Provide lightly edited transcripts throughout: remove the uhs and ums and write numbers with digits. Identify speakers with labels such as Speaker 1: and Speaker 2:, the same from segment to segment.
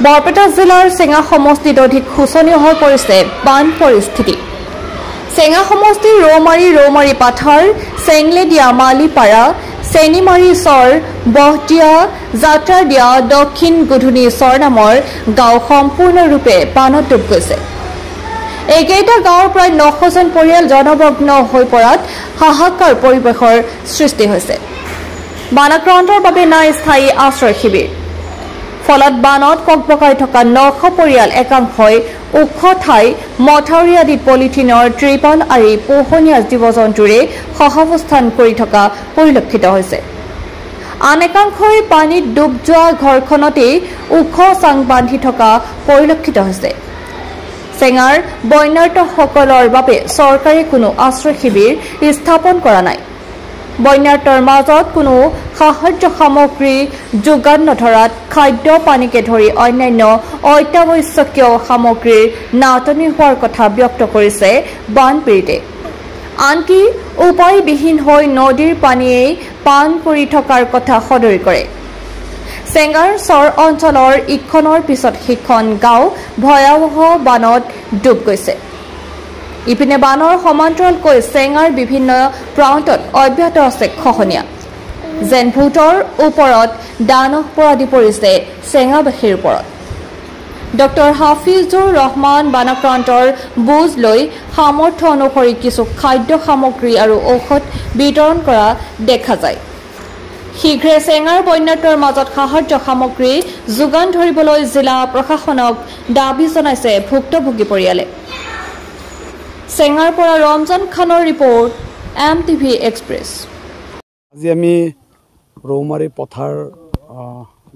Speaker 1: বৰপেটা জিলাৰ চেঙা সমষ্টিত অধিক শোচনীয় হৈ পৰিছে বান পৰিস্থিতি। চেঙা সমষ্টিৰ ৰৌমাৰী পাথাৰ, চেংলেদিয়া, মালিপাৰা, চেনিমাৰী চৰ, বহদিয়া, যাত্ৰাদিয়া, দক্ষিণ গুধুনী চৰ নামৰ গাঁও সম্পূৰ্ণৰূপে বানত ডুব গৈছে। এইকেইটা গাঁৱৰ প্ৰায় 900জন পৰিয়াল জনমগ্ন হৈ পৰাত হাহাকাৰ পৰিৱেশৰ সৃষ্টি হৈছে। বানাক্ৰান্তৰ বাবে নাই স্থায়ী আশ্ৰয় শিবিৰ। ফলত বানত ককবকাই থকা 900 পৰিয়াল একাংশই ওখ ঠাই, মথাউৰি আদিত পলিথিনৰ ত্ৰিপাল আৰি পোহনীয়া জীৱ-জন্তুৰে সহাৱস্থান কৰি থকা পৰিলক্ষিত হৈছে। আন একাংশই পানীত ডুব যোৱা ঘৰখনতেই ওখ চাং বান্ধি থকা পৰিলক্ষিত হৈছে। চেঙাৰ বন্যাৰ্তসকলৰ বাবে চৰকাৰে কোনো আশ্ৰয় শিবিৰ স্থাপন কৰা নাই। বন্যাৰ্তৰ মাজত কোনো সাহায্য সামগ্ৰী যোগান নধৰাত খাদ্য পানীকে ধৰি অন্যান্য অত্যাৱশ্যকীয় সামগ্ৰীৰ নাটনি হোৱাৰ কথা ব্যক্ত কৰিছে বানপীড়িতে। আনকি উপায়বিহীন হৈ নদীৰ পানীয়েই পান কৰি থকাৰ কথা সদৰি কৰে। চেঙাৰ চৰ অঞ্চলৰ ইখনৰ পিছত সিখন গাঁও ভয়াৱহ বানত ডুব গৈছে। ইপিনে বানৰ সমান্তৰালকৈ চেঙাৰ বিভিন্ন প্ৰান্তত অব্যাহত আছে খহনীয়া। যেন ভূতৰ ওপৰত দানহ পৰাদি পৰিছে চেঙাবাসীৰ ওপৰত। ডক্টৰ হাফিজুৰ ৰহমান বানাক্ৰান্তৰ বুজ লৈ সামৰ্থ্য অনুসৰি কিছু খাদ্য সামগ্ৰী আৰু ঔষধ বিতৰণ কৰা দেখা যায়। শীঘ্ৰে চেঙাৰ বন্যাৰ্তৰ মাজত সাহায্য সামগ্ৰী যোগান ধৰিবলৈ জিলা প্ৰশাসনক দাবী জনাইছে ভুক্তভোগী পৰিয়ালে। চেঙাৰ পৰা ৰমজান খানৰ ৰিপৰ্ট, MTV এক্সপ্ৰেছ।
Speaker 2: আজি আমি ৰৌমাৰী পথাৰ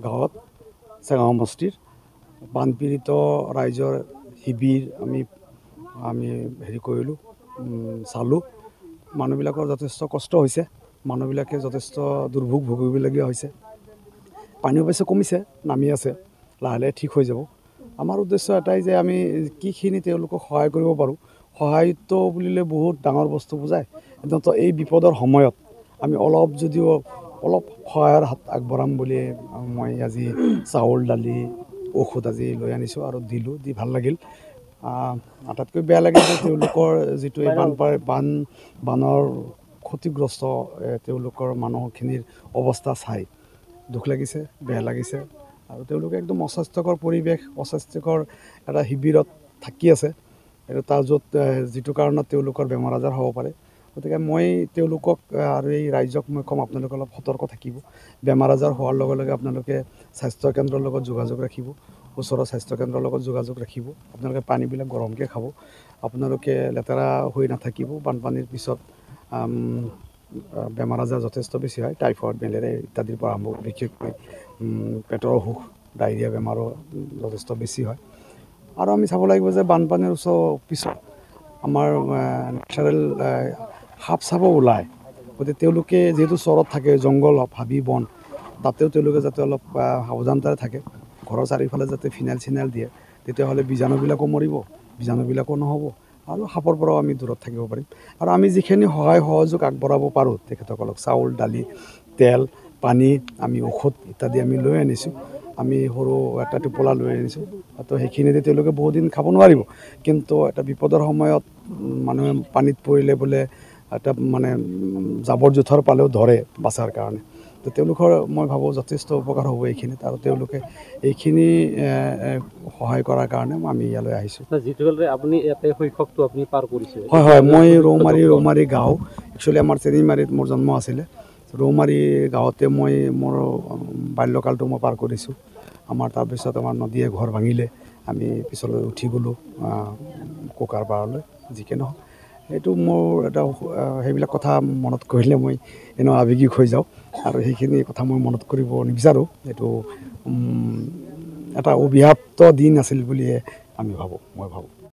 Speaker 2: গাঁৱত চেঙা সমষ্টিৰ বানপীড়িত ৰাইজৰ শিবিৰ আমি হেৰি কৰিলোঁ, চালোঁ। মানুহবিলাকৰ যথেষ্ট কষ্ট হৈছে, মানুহবিলাকে যথেষ্ট দুৰ্ভোগ ভুগিবলগীয়া হৈছে। পানী অৱশ্যে কমিছে, নামি আছে, লাহে লাহে ঠিক হৈ যাব। আমাৰ উদ্দেশ্য এটাই যে আমি কিখিনি তেওঁলোকক সহায় কৰিব পাৰোঁ। সহায়িত্ব বুলিলে বহুত ডাঙৰ বস্তু বুজায়, কিন্তু এই বিপদৰ সময়ত আমি অলপ সহায়ৰ হাত আগবঢ়াম বুলি মই আজি চাউল, দালি, ঔষধ আজি লৈ আনিছোঁ আৰু দিলোঁ, দি ভাল লাগিল। আটাইতকৈ বেয়া লাগিল যে তেওঁলোকৰ যিটো এই বানৰ ক্ষতিগ্ৰস্ত তেওঁলোকৰ মানুহখিনিৰ অৱস্থা চাই দুখ লাগিছে, বেয়া লাগিছে। আৰু তেওঁলোকে একদম অস্বাস্থ্যকৰ পৰিৱেশ, অস্বাস্থ্যকৰ এটা শিবিৰত থাকি আছে। আৰু তাৰ যিটো কাৰণত তেওঁলোকৰ বেমাৰ আজাৰ হ'ব পাৰে। গতিকে মই তেওঁলোকক আৰু এই ৰাইজক মই ক'ম, আপোনালোকে অলপ সতৰ্ক থাকিব। বেমাৰ আজাৰ হোৱাৰ লগে লগে আপোনালোকে স্বাস্থ্যকেন্দ্ৰৰ লগত যোগাযোগ ৰাখিব, ওচৰৰ স্বাস্থ্যকেন্দ্ৰৰ লগত যোগাযোগ ৰাখিব। আপোনালোকে পানীবিলাক গৰমকৈ খাব, আপোনালোকে লেতেৰা হৈ নাথাকিব। বানপানীৰ পিছত বেমাৰ আজাৰ যথেষ্ট বেছি হয়, টাইফইড, মেলেৰিয়া ইত্যাদিৰ পৰা আৰম্ভ, বিশেষকৈ পেটৰ অসুখ, ডায়েৰিয়া বেমাৰো যথেষ্ট বেছি হয়। আৰু আমি চাব লাগিব যে বানপানীৰ পিছত আমাৰ নেচাৰেল সাপ চাপো ওলায়। গতিকে তেওঁলোকে যিহেতু চৰত থাকে, জংঘল, হাবি বন, তাতেও তেওঁলোকে যাতে অলপ সাৱধানতাৰে থাকে। ঘৰৰ চাৰিওফালে যাতে ফিনাইল চিনাইল দিয়ে, তেতিয়াহ'লে বীজাণুবিলাকো মৰিব, বীজাণুবিলাকো নহ'ব আৰু সাপৰ পৰাও আমি দূৰত থাকিব পাৰিম। আৰু আমি যিখিনি সহায় সহযোগ আগবঢ়াব পাৰোঁ তেখেতসকলক, চাউল, দালি, তেল, পানী, আমি ঔষধ ইত্যাদি আমি লৈ আনিছোঁ। আমি সৰু এটা টোপোলা লৈ আনিছোঁ, তো সেইখিনিতে তেওঁলোকে বহুদিন খাব নোৱাৰিব। কিন্তু এটা বিপদৰ সময়ত মানুহে পানীত পৰিলে বোলে এটা জাবৰ জোঁথৰ পালেও ধৰে বাচাৰ কাৰণে। তো তেওঁলোকৰ মই ভাবোঁ যথেষ্ট উপকাৰ হ'ব এইখিনিত, আৰু তেওঁলোকে এইখিনি সহায় কৰাৰ কাৰণে আমি ইয়ালৈ আহিছোঁ।
Speaker 3: আপুনি ইয়াতে শৈশৱটো আপুনি পাৰ কৰিছে?
Speaker 2: হয়, মই ৰৌমাৰী গাঁও, একচুৱেলি আমাৰ চেনিমাৰীত মোৰ জন্ম আছিলে। ৰৌমাৰী গাঁৱতে মই মোৰ বাল্যকালটো মই পাৰ কৰিছোঁ। তাৰপিছত আমাৰ নদীয়ে ঘৰ ভাঙিলে, আমি পিছলৈ উঠি গ'লোঁ কোকাৰ পাৰলৈ, যিকে নহওক। সেইটো মোৰ এটা সেইবিলাক কথা মনত কৰিলে মই এনেও আৱেগিক হৈ যাওঁ, আৰু সেইখিনি কথা মই মনত কৰিব নিবিচাৰোঁ। এইটো এটা অভিশপ্ত দিন আছিল বুলিয়ে মই ভাবোঁ।